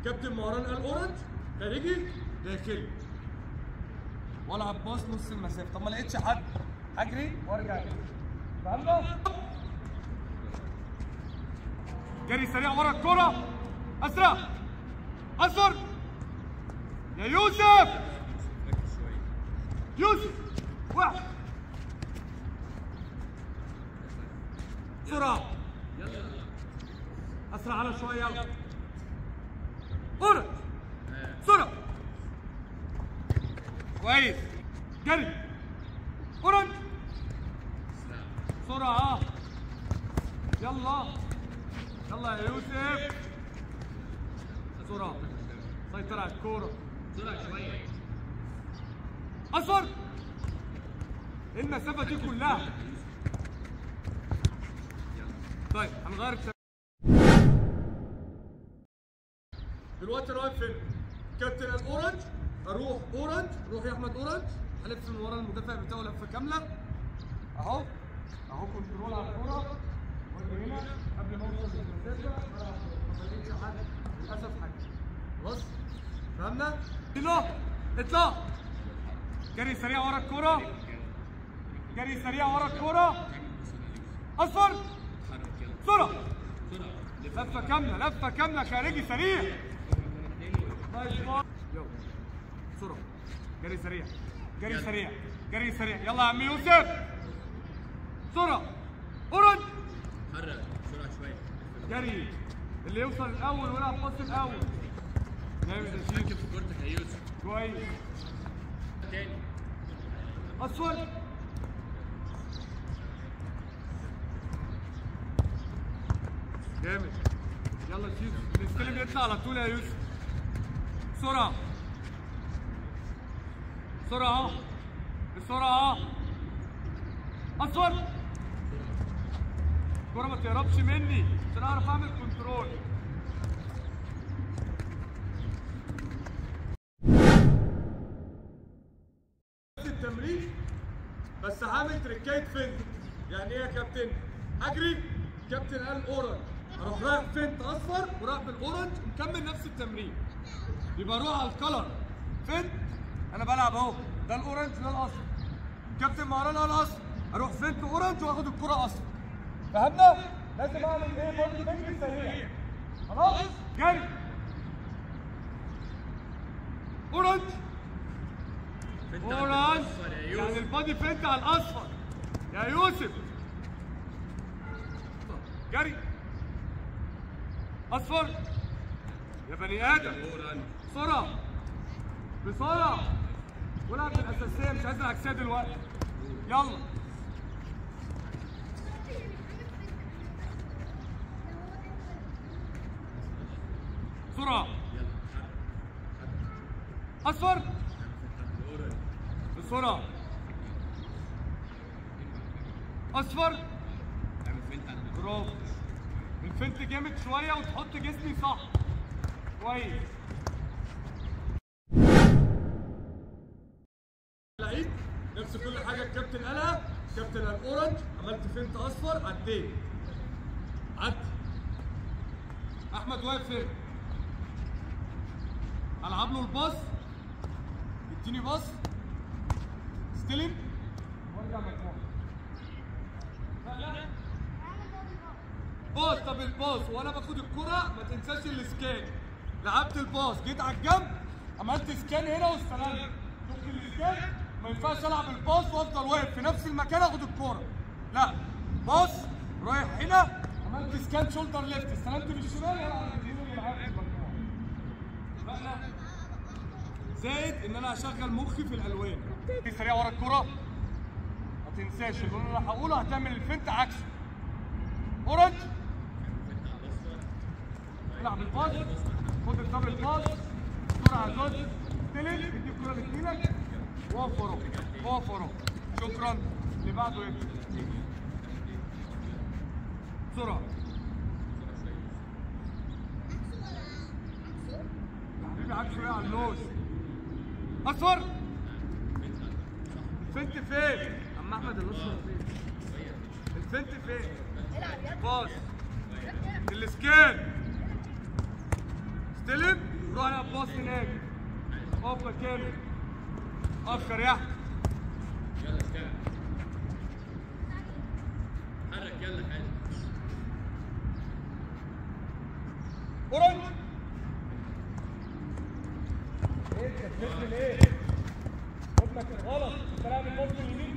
كابتن مهران قال اورنج خارجي داخلي والعب باص نص المسافه. طب ما لقيتش حد اجري وارجع كده. فهمنا؟ جري سريع ورا الكرة، اسرع اصفر يا يوسف. يوسف واحد بسرعة اسرع على شوية. يلا اورنج بسرعة كويس. جري اورنج بسرعة. يلا يلا يا يوسف بسرعة. سيطر على الكورة بسرعة شوية. أصفر إيه المسافة دي كلها؟ طيب هنغير دلوقتي. رايح فين؟ كابتن الأورنج أروح أورنج. روح يا أحمد أورنج. هلف من ورا المدافع بتاعه لفة كاملة أهو. أهو كنترول على الكورة واجي هنا قبل ما اوصل للمسافه ما لقيتش حد للاسف حاجه. خلاص فهمنا؟ يلا اطلع جري سريع ورا الكوره. جري سريع ورا الكوره. اصفر بسرعه. لفه كامله لفه كامله خارجي سريع. يلا بسرعه. جري سريع جري سريع جري سريع. يلا يا عم يوسف بسرعه. اورنج حرك بسرعه شويه. جري اللي يوصل الاول ويلعب باص الاول. جامد يا شيخ. ركب في كورتك يا يوسف. كويس. تاني اصفر جامد. يلا شيخ الاستلم يطلع على طول يا يوسف. بسرعه بسرعه بسرعه. اصفر الكورة ما تهربش مني عشان اعرف اعمل كنترول. التمرين بس هعمل تريكايه فنت. يعني ايه يا كابتن؟ اجري كابتن قال اورنج اروح رايح فنت اصفر ورايح بالاورنج ومكمل نفس التمرين. يبقى اروح على الكلر فنت. انا بلعب اهو ده الاورنج ده الاصفر. كابتن مهران قال اصفر اروح فنت اورنج واخد الكرة اصفر. فهمنا؟ لازم اعمل ايه؟ بادي فنت سريع. خلاص؟ جري. اورنج. اورنج يعني البادي فنت على الاصفر يا يوسف. جري. اصفر يا بني ادم. بسرعة بسرعة. والعب بالاساسية مش عايز العكسية دلوقتي. يلا بسرعة. أصفر بسرعة. أصفر برافو. الفنت جامد شوية وتحط جسمي صح. كويس. لعيب نفس كل حاجة الكابتن قالها. كابتن الأورنج عملت فنت أصفر عديت. عدي. أحمد واقف فين؟ العب له الباص. اديني باص استلم وارجع مجموعه. لا باص. طب الباص وانا باخد الكره ما تنساش السكان. لعبت الباص جيت على الجنب عملت سكان هنا واستلمت. شفت السكان؟ ما ينفعش العب الباص وافضل واقف في نفس المكان اخد الكره. لا باص رايح هنا عملت سكان شولدر ليفت استلمت بالشمال والعب باليمين والعب بالمجموعه. زائد ان انا هشغل مخي في الالوان. سريع ورا الكرة. ما تنساش اللي انا هقوله هتعمل الفنت عكسه. اورنج العب الباص. خد الدبل باص بسرعة. زوز استلم ادي الكرة لزميلك واقف وراه واقف وراه. شكرا. اللي بعده يبدا بسرعة. يا حبيبي عكسه ايه على اللوز. اصفر الفنت فين؟ عم احمد الاصفر فين؟ الفنت فين؟ باص سكان استلم روح انا باص هناك اقف مكانه افكر يا احمد يلا سكان حرك يلا حلو اورنج ايه كتبت ليه؟ خد لك غلط انت لاعب الباص اليمين